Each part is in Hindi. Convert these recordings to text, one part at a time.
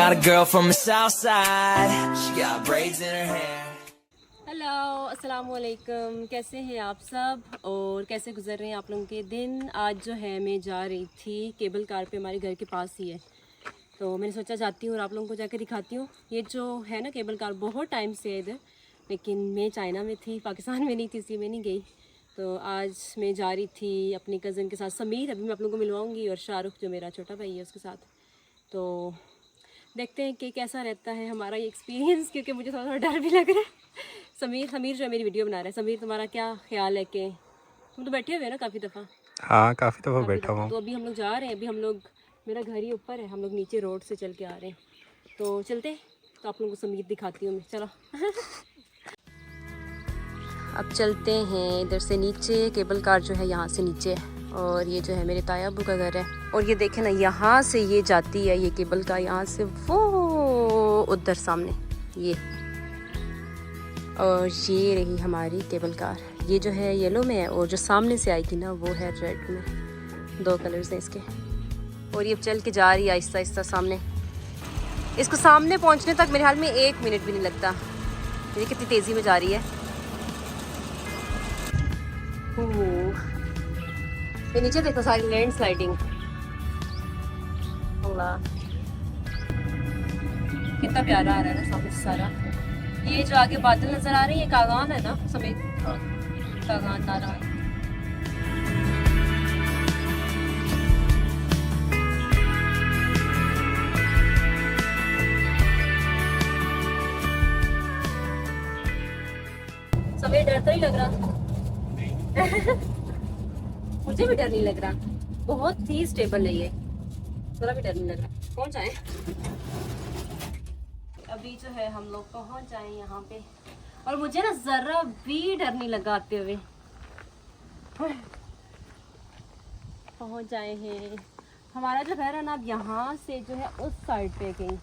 got a girl from the south side. She got braids in her hair. Hello अस्सलाम वालेकुम, कैसे हैं आप सब और कैसे गुजर रहे हैं आप लोगों के दिन। आज जो है मैं जा रही थी केबल कार पे, हमारे घर के पास ही है, तो मैंने सोचा जाती हूँ और आप लोगों को जाकर दिखाती हूँ। ये जो है ना केबल कार बहुत टाइम से है इधर, लेकिन मैं चाइना में थी, पाकिस्तान में नहीं थी, इसलिए मैं नहीं गई। तो आज मैं जा रही थी अपनी कज़न के साथ, समीर, अभी मैं आप लोगों को मिलवाऊँगी, और शाहरुख जो मेरा छोटा भाई है उसके साथ। तो देखते हैं कि कैसा रहता है हमारा ये एक्सपीरियंस, क्योंकि मुझे थोड़ा डर भी लग रहा है। समीर जो है मेरी वीडियो बना रहा है। समीर, तुम्हारा क्या ख्याल है कि तुम तो बैठे हुए हो ना काफ़ी दफ़ा? हाँ, काफ़ी दफ़ा बैठा हुआ हूँ। तो अभी हम लोग जा रहे हैं, अभी हम लोग, मेरा घर ही ऊपर है, हम लोग नीचे रोड से चल के आ रहे हैं। तो चलते हैं, तो आप लोगों को समीर दिखाती हूँ मैं, चलो। अब चलते हैं इधर से नीचे, केबल कार जो है यहाँ से नीचे है, और ये जो है मेरे ताया अब्बू का घर है। और ये देखें ना, यहाँ से ये जाती है ये केबल कार, यहाँ से वो उधर सामने ये, और ये रही हमारी केबल कार। ये जो है येलो में है, और जो सामने से आएगी ना वो है रेड में। दो कलर्स हैं इसके। और ये चल के जा रही है आहिस्ता आहिस्ता सामने। इसको सामने पहुंचने तक मेरे हाल में 1 मिनट भी नहीं लगता। ये कितनी तेज़ी में जा रही है। ये नीचे देखो, सारी लैंड स्लाइडिंग। अल्लाह, कितना प्यारा आ रहा है ना सामने से सारा। ये जो आगे बादल नजर आ रहे हैं, ये कागान है ना समेत, कागान नारा। समेत डर तो नहीं लग रहा? मुझे भी डर नहीं लग रहा, बहुत ही स्टेबल है ये, थोड़ा भी डर नहीं लग रहा। कौन जाए? अभी जो है हम लोग पहुंच जाए यहाँ पे, और मुझे ना जरा भी डर नहीं लगा आते हुए। पहुंच जाए हैं। हमारा जो घर है ना, अब यहाँ से जो है उस साइड पे कहीं,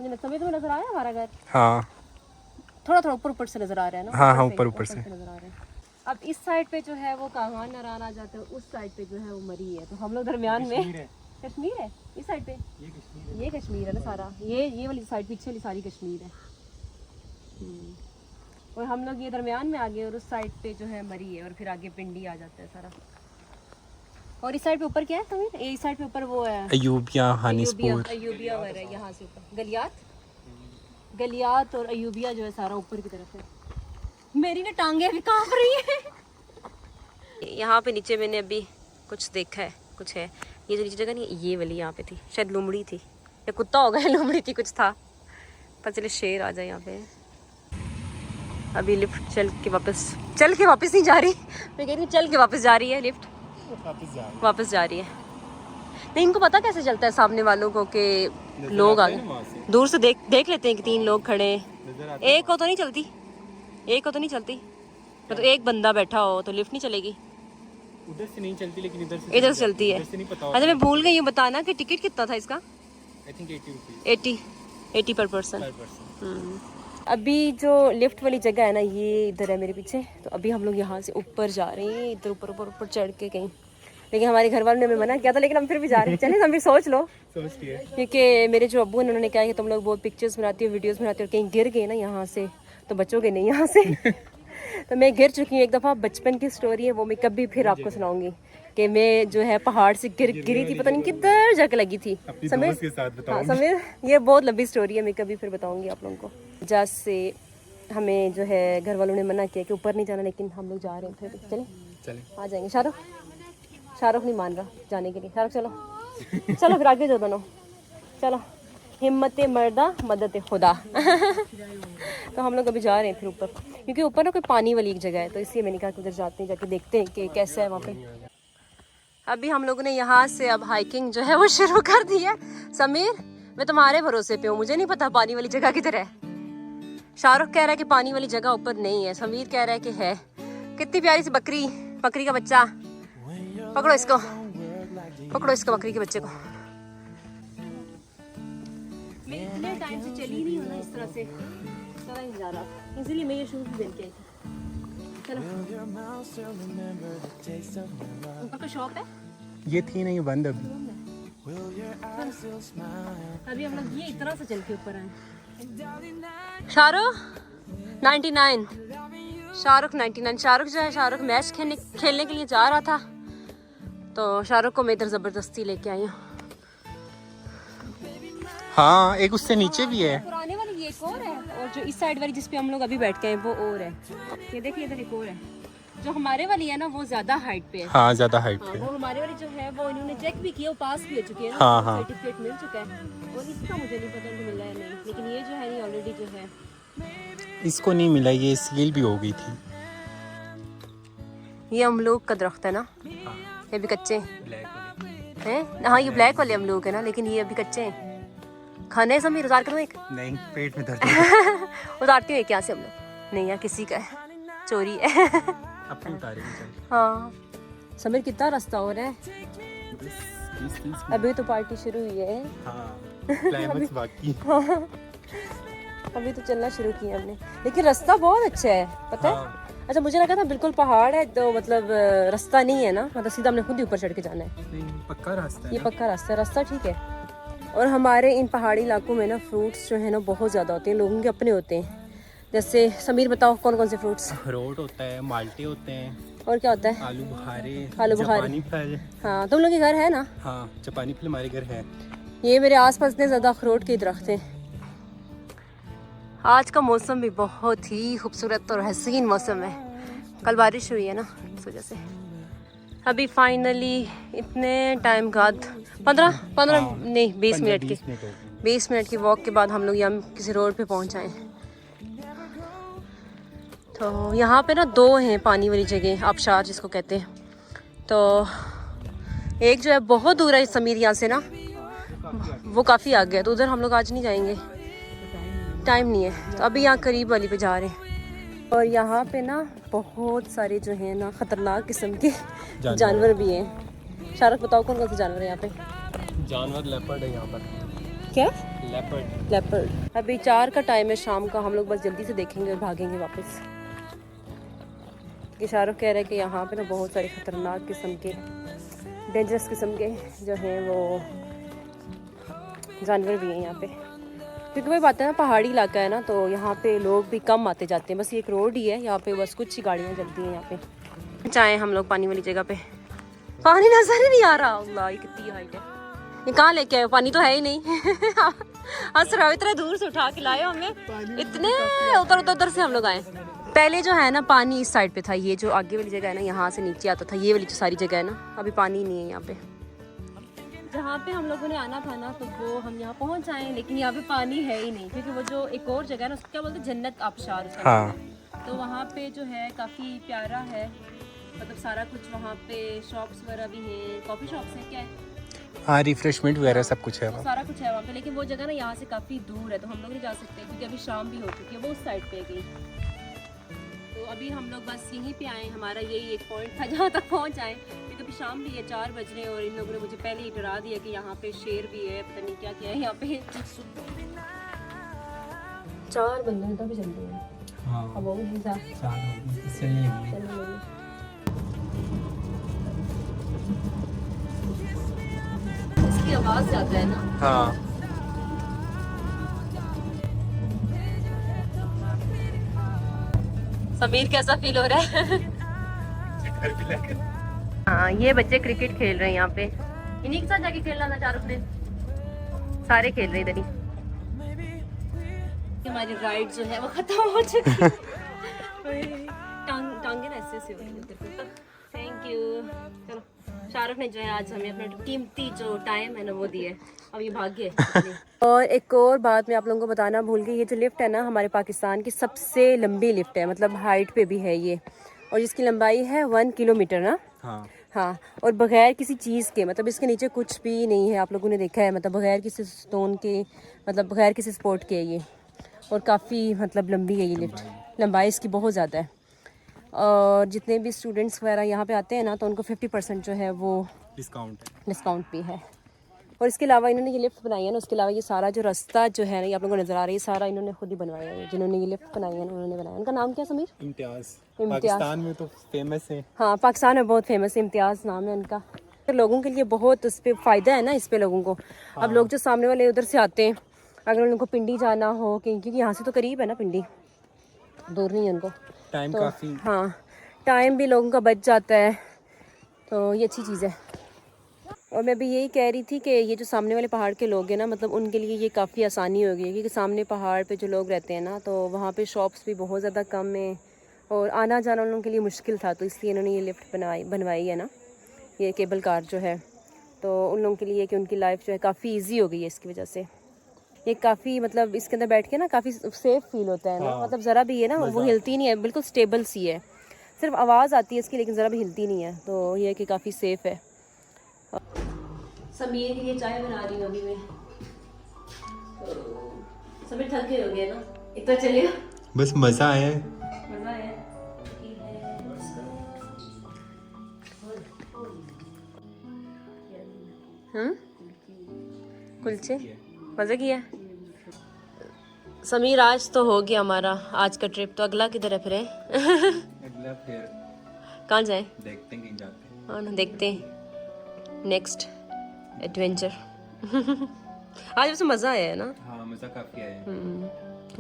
मुझे समय तुम्हें नजर आ रहा है हमारा घर? हाँ, थोड़ा थोड़ा ऊपर से नजर आ रहा है ना? हाँ, ऊपर से नजर आ रहा है। अब इस साइड पे जो है वो कागान नारान आ जाते हैं, उस साइड पे जो है वो मरी है, तो हम लोग दरमियान में। कश्मीर है इस साइड पे, ये कश्मीर है ना सारा, ये वाली साइड पीछे वाली सारी कश्मीर है। और हम लोग ये दरमियान में आ गए, और उस साइड पे जो है मरी है, और फिर आगे पिंडी आ जाता है सारा। और इस साइड पे ऊपर क्या है समीर? इस साइड पे ऊपर वो है अयूबिया, हानिसपुर, अयूबिया वर है, यहाँ से ऊपर गलियात और अयूबिया जो है सारा ऊपर की तरफ है। मेरी ना टांगे अभी कांप रही है। यहाँ पे नीचे मैंने अभी कुछ देखा है, कुछ है। ये जो नीचे जगह नहीं, ये वाली यहाँ पे थी, शायद लोमड़ी थी या कुत्ता होगा, लोमड़ी थी, कुछ था। पर चले शेर आ जाए यहाँ पे। अभी लिफ्ट चल के वापस नहीं जा रही, मैं कह रही हूँ चल के वापस जा रही है लिफ्ट, वापस जा रही है। नहीं, इनको पता कैसे चलता है सामने वालों को कि लोग आ गए? दूर से देख लेते हैं कि 3 लोग खड़े हैं। एक को तो नहीं चलती, मतलब एक बंदा बैठा हो तो लिफ्ट नहीं चलेगी। उधर से नहीं चलती, लेकिन इधर से चलती है। अच्छा, मैं भूल गई हूँ बताना कि टिकट कितना था इसका? आई थिंक 80 पर पर्सन। अभी जो लिफ्ट वाली जगह है ना, ये इधर है मेरे पीछे। तो अभी हम लोग यहाँ से ऊपर जा रहे हैं, इधर ऊपर चढ़ के कहीं, लेकिन हमारे घर वालों ने हमें मना किया था, लेकिन हम फिर भी जा रहे हैं। चले, हम भी सोच लो, क्योंकि मेरे जो अब्बू उन्होंने कहा कि तुम लोग बहुत पिक्चर्स बनाती हो, वीडियोस बनाते हो, कहीं गिर गए ना यहाँ से तो बचोगे नहीं यहाँ से। तो मैं गिर चुकी हूँ एक दफ़ा, बचपन की स्टोरी है वो, मैं कभी फिर आपको सुनाऊंगी कि मैं जो है पहाड़ से गिरी थी, पता नहीं किधर जाके लगी थी। समीर, ये बहुत लंबी स्टोरी है, मैं कभी फिर बताऊंगी आप लोगों को। जज से हमें जो है घर वालों ने मना किया कि ऊपर नहीं जाना, लेकिन हम लोग जा रहे हैं। फिर चले आ जाएंगे। शाहरुख नहीं मान रहा जाने के लिए। शाहरुख चलो फिर आगे जो दोनों, चलो। हिम्मत मर्दा मदद खुदा। तो हम लोग अभी जा रहे हैं फिर ऊपर, क्योंकि ऊपर ना कोई पानी वाली एक जगह है, तो इसलिए मैंने कहा कि उधर जाते हैं, जाके देखते हैं कि कैसा है वहाँ पे। अभी हम लोगों ने यहाँ से अब हाइकिंग जो है वो शुरू कर दी है। समीर, मैं तुम्हारे भरोसे पे हूँ, मुझे नहीं पता पानी वाली जगह किधर है। शाहरुख कह रहा है कि पानी वाली जगह ऊपर नहीं है, समीर कह रहा है कि है। कितनी प्यारी सी बकरी का बच्चा, पकड़ो इसको बकरी के बच्चे को। मैं इतने टाइम से चली नहीं हूँ ना इस तरह से, चला नहीं जा रहा, इसीलिए मैं ये शूज पहन के आई थी। चलो, ऊपर का शॉप है, ये थी नहीं, बंद अभी। अभी हम लोग ये इतना सा चल के ऊपर आए। शाहरुख 99, शाहरुख 99। शाहरुख जो है, शाहरुख मैच खेलने के लिए जा रहा था, तो शाहरुख को मैं इधर ज़बरदस्ती लेके आई हूँ। हाँ, एक उससे नीचे भी है। पुराने वाली ये एक और है, और जो इस साइड वाली जिस पे हम लोग अभी बैठ के हैं वो और है। ये देखिए इधर एक और है। जो हमारे वाली है ना वो ज़्यादा हाइट पे है। हाँ, ज्यादा हाइट हाँ, पे। वो हमारे वाली जो है वो इन्होंने चेक भी किया, वो पास भी हो चुकी है ना। हाँ, हाँ। सर्टिफिकेट मिल चुका है। और इसका मुझे नहीं पता इनको मिला है नहीं, लेकिन ये जो है ये ऑलरेडी जो है इसको नहीं मिला, ये सील भी हो गई थी। ये अमलूक का दरख्त है ना, हाँ, ये भी कच्चे ब्लैक हैं। हाँ, ये ब्लैक वाले अमलूक है ना, लेकिन ये अभी कच्चे हैं। खाने हैं समीर, उतार करूँ एक? नहीं, पेट में दर्द। उतारती हूँ एक यहाँ से हम लोग। नहीं यार, किसी का है, चोरी है। अपनी उतारेंगे चल। हाँ समीर, कितना रास्ता हो रहा है? 20 अभी तो पार्टी शुरू हुई है। हाँ, क्लाइमेक्स बाकी। अभी तो चलना शुरू किया हमने, लेकिन रास्ता बहुत अच्छा है, पता है? हाँ। अच्छा, मुझे लगा था बिल्कुल पहाड़ है तो मतलब रास्ता नहीं है ना, मतलब सीधा हमने खुद ही ऊपर चढ़ के जाना है। नहीं, पक्का रास्ता है ये ना? पक्का रास्ता है, रास्ता ठीक है। और हमारे इन पहाड़ी इलाकों में ना फ्रूट्स जो है ना बहुत ज़्यादा होते हैं, लोगों के अपने होते हैं। जैसे समीर बताओ कौन कौन से फ्रूट्स? अखरोट होता है, माल्टे होते हैं, और क्या होता है? आलू बुखारे, आलू बुखारे। जापानी फल। हाँ, तुम लोग के घर है ना? हाँ, जापानी फल हमारे घर है। ये मेरे आसपास इतने ज़्यादा अखरोट के दरख्त हैं। आज का मौसम भी बहुत ही खूबसूरत और हसीन मौसम है। कल बारिश हुई है ना, इस वजह से। अभी फाइनली इतने टाइम बाद 15 हाँ, नहीं 20 मिनट की 20 मिनट हो गए। 20 मिनट की वॉक के बाद हम लोग यहाँ किसी रोड पे पहुँच आए। तो यहाँ पे ना दो हैं पानी वाली जगह, आबशार जिसको कहते हैं। तो एक जो है बहुत दूर है समीर यहाँ से ना, वो काफ़ी आगे है, तो उधर हम लोग आज नहीं जाएंगे, टाइम नहीं है। तो अभी यहाँ करीब वाली पे जा रहे हैं। और यहाँ पे ना बहुत सारे जो हैं ना ख़तरनाक किस्म के जानवर भी हैं। शाहरुख बताओ कौन कौन से जानवर हैं यहाँ पे? जानवर लेपर्ड है यहाँ पर। क्या? लेपर्ड। अभी 4 का टाइम है शाम का, हम लोग बस जल्दी से देखेंगे और भागेंगे वापस। कि शाहरुख कह रहे हैं कि यहाँ पे ना बहुत सारे ख़तरनाक किस्म के, डेंजरस किस्म के जो हैं वो जानवर भी हैं यहाँ पे। क्योंकि वही बात है ना, पहाड़ी इलाका है ना, तो यहाँ पे लोग भी कम आते जाते हैं। बस ये एक रोड ही है यहाँ पे, बस कुछ ही गाड़ियाँ चलती हैं यहाँ पे। चाहे हम लोग पानी वाली जगह पे, पानी नजर ही नहीं आ रहा। अल्लाह, ये कितनी हाइट है, ये कहाँ लेके आए? पानी तो है ही नहीं। असरा इतना दूर से उठा के लाए हमें, इतने उधर से हम लोग आए। पहले जो है ना पानी इस साइड पे था, ये जो आगे वाली जगह है ना यहाँ से नीचे आता था, ये वाली जो सारी जगह है ना, अभी पानी नहीं है यहाँ पे। जहाँ पे हम लोगों ने आना था ना, तो वो हम यहाँ पहुँच आए, लेकिन यहाँ पे पानी है ही नहीं। क्योंकि वो जो एक और जगह है ना, उसको क्या बोलते हैं, जन्नत आबशार। हाँ, तो वहाँ पे जो है काफ़ी प्यारा है, मतलब सारा कुछ वहाँ पे, शॉप्स वगैरह भी हैं, कॉफ़ी शॉप्स हैं, क्या है, हाँ, रिफ्रेशमेंट वगैरह सब कुछ है वहाँ। सारा कुछ है वहाँ पे। लेकिन वो जगह ना यहाँ से काफ़ी दूर है, तो हम लोग नहीं जा सकते क्योंकि अभी शाम भी हो चुकी है, वो उस साइड पे गई। तो अभी हम लोग बस यहीं पे आए, हमारा यही एक पॉइंट था जहाँ तक पहुँच आए। क्योंकि अभी शाम भी है, 4 बज रहे हैं, और इन लोगों ने मुझे पहले ही डरा दिया कि यहाँ पे शेर भी है, पता नहीं क्या क्या है यहाँ पे। 4 बंदे तो भी जल्दी है। हाँ, अब वो भी इसकी आवाज़ ज़्यादा है ना। हाँ। समीर कैसा फील हो रहा है? हाँ, ये बच्चे क्रिकेट खेल रहे हैं यहाँ पे, इन्हीं के साथ जाके खेलना था शाहरुख ने। सारे खेल रहे इधर ही। हमारी राइड जो है वो खत्म हो चुकी है। टांगे ना ऐसे हो रही है। Thank you. चलो, शाहरुख ने जो है आज हमें अपना कीमती जो टाइम है ना वो दिया है, अब ये भाग गए। और एक और बात मैं आप लोगों को बताना भूल गई, ये जो लिफ्ट है ना हमारे पाकिस्तान की सबसे लंबी लिफ्ट है, मतलब हाइट पे भी है ये, और जिसकी लंबाई है 1 किलोमीटर ना। हाँ, हाँ, और बगैर किसी चीज़ के, मतलब इसके नीचे कुछ भी नहीं है, आप लोगों ने देखा है, मतलब बगैर किसी स्टोन के, मतलब बगैर किसी सपोर्ट के ये। और काफ़ी मतलब लंबी है ये लिफ्ट, लंबाई इसकी बहुत ज़्यादा है। और जितने भी स्टूडेंट्स वगैरह यहाँ पे आते हैं ना, तो उनको 50% जो है वो डिस्काउंट भी है। और इसके अलावा इन्होंने ये लिफ्ट बनाई है ना, उसके अलावा ये सारा जो रास्ता जो है ना, ये आप लोगों को नज़र आ रही है, सारा इन्होंने खुद ही बनवाया है। जिन्होंने ये लिफ्ट बनाई है ना, उन्होंने बनाया। उनका नाम क्या है समीर? इम्तियाज़। पाकिस्तान में तो फेमस है। हाँ, पाकिस्तान में बहुत फेमस है, इम्तियाज़ नाम है उनका। तो लोगों के लिए बहुत उस पर फ़ायदा है ना, इस पे लोगों को। अब लोग जो सामने वाले उधर से आते हैं, अगर उनको पिंडी जाना हो क्योंकि यहाँ से तो करीब है ना पिंडी, दूर नहीं है उनको, टाइम तो काफ़ी हाँ टाइम भी लोगों का बच जाता है, तो ये अच्छी चीज़ है। और मैं भी यही कह रही थी कि ये जो सामने वाले पहाड़ के लोग हैं ना, मतलब उनके लिए ये काफ़ी आसानी हो गई है, क्योंकि सामने पहाड़ पे जो लोग रहते हैं ना, तो वहाँ पे शॉप्स भी बहुत ज़्यादा कम है और आना जाना उन लोगों के लिए मुश्किल था, तो इसलिए इन्होंने ये लिफ्ट बनवाई है ना, ये केबल कार जो है, तो उन लोगों के लिए कि उनकी लाइफ जो है काफ़ी ईजी हो गई है इसकी वजह से। ये काफ़ी मतलब इसके अंदर बैठ के ना काफ़ी सेफ फील होता है ना, मतलब ज़रा भी है ना वो हिलती नहीं है, बिल्कुल स्टेबल सी है, सिर्फ आवाज़ आती है इसकी लेकिन ज़रा भी हिलती नहीं है, तो ये है कि काफ़ी सेफ़ है। समीर के लिए चाय बना रही हूँ अभी मैं, तो समीर थक गए हो गए ना, इतना चलेगा, बस मज़ा आया है। मज़ा है। कुलचे मज़े किया। समीर आज तो हो गया हमारा आज का ट्रिप, तो अगला किधर है फिर है? अगला फिर कहाँ जाए? देखते हैं कहीं जाते हैं। हाँ ना, देखते हैं नेक्स्ट एडवेंचर। आज वैसे मज़ा आया है ना, हाँ मज़ा काफ़ी आया है।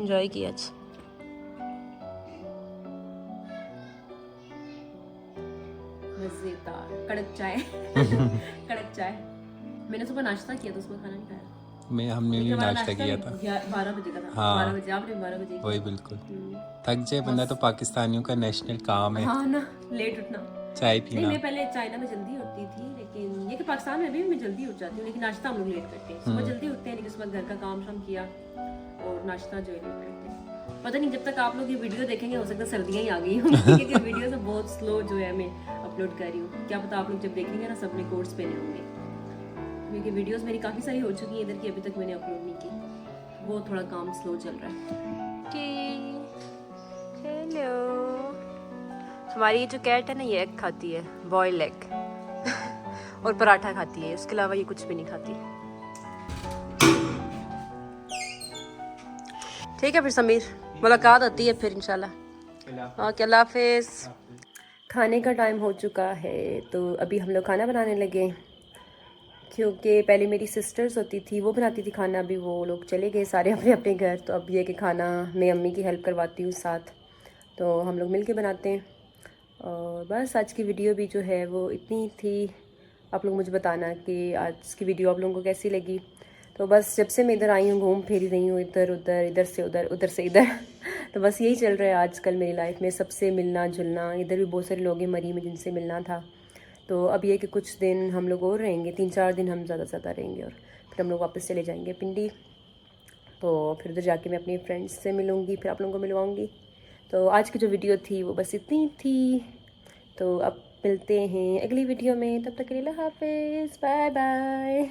एंजॉय किया आज। मज़ेदार कड़क चाय। कड़क चाय मैंने सुबह नाश्ता किया तो उसमें खाना नहीं खाया। हमने भी नाश्ता किया था 12 बजे का था। हाँ 12 बजे, आपने 12 बजे वही बिल्कुल। थक जाए बंदा तो पाकिस्तानियों का नेशनल काम है हाँ ना, लेट उठना। चाय नहीं पीना। मैं पहले चाइना में जल्दी उठती थी, लेकिन ये कि पाकिस्तान में भी मैं जल्दी उठ जाती हूँ, लेकिन नाश्ता हम लोग लेट करते हैं। सुबह जल्दी उठते हैं लेकिन सुबह घर का काम शाम किया और नाश्ता जो है लेट करते हैं। पता नहीं जब तक आप लोग ये वीडियो देखेंगे हो सकता है सर्दियाँ ही आ गई होंगी, क्योंकि वीडियो से बहुत स्लो जो है मैं अपलोड कर रही हूँ। क्या पता आप लोग जब देखेंगे ना सब ने कोट्स पहने होंगे, क्योंकि वीडियोस मेरी काफ़ी सारी हो चुकी है इधर की, अभी तक मैंने अपलोड नहीं की, वो थोड़ा काम स्लो चल रहा है। हेलो, हमारी ये जो कैट है ना ये एग खाती है, बॉयल एग और पराठा खाती है, उसके अलावा ये कुछ भी नहीं खाती। ठीक है फिर समीर, मुलाकात होती है फिर इंशाल्लाह। ओके अल्लाह हाफिज़। खाने का टाइम हो चुका है, तो अभी हम लोग खाना बनाने लगे, क्योंकि पहले मेरी सिस्टर्स होती थी वो बनाती थी खाना, अभी वो लोग चले गए सारे अपने अपने घर, तो अब ये कि खाना मैं अम्मी की हेल्प करवाती हूँ साथ, तो हम लोग मिलके बनाते हैं। और बस आज की वीडियो भी जो है वो इतनी थी। आप लोग मुझे बताना कि आज की वीडियो आप लोगों को कैसी लगी। तो बस जब से मैं इधर आई हूँ घूम फिर रही हूँ, इधर उधर, इधर से उधर, उधर से इधर तो बस यही चल रहा है आजकल मेरी लाइफ में, सबसे मिलना जुलना। इधर भी बहुत सारे लोग हैं मरी में जिनसे मिलना था, तो अब ये कि कुछ दिन हम लोग और रहेंगे, 3-4 दिन हम ज़्यादा से ज़्यादा रहेंगे और फिर हम लोग वापस चले जाएंगे पिंडी। तो फिर उधर जाके मैं अपनी फ्रेंड्स से मिलूँगी, फिर आप लोगों को मिलवाऊँगी। तो आज की जो वीडियो थी वो बस इतनी थी, तो अब मिलते हैं अगली वीडियो में, तब तक के लिए अल्लाह हाफिज़, बाय बाय।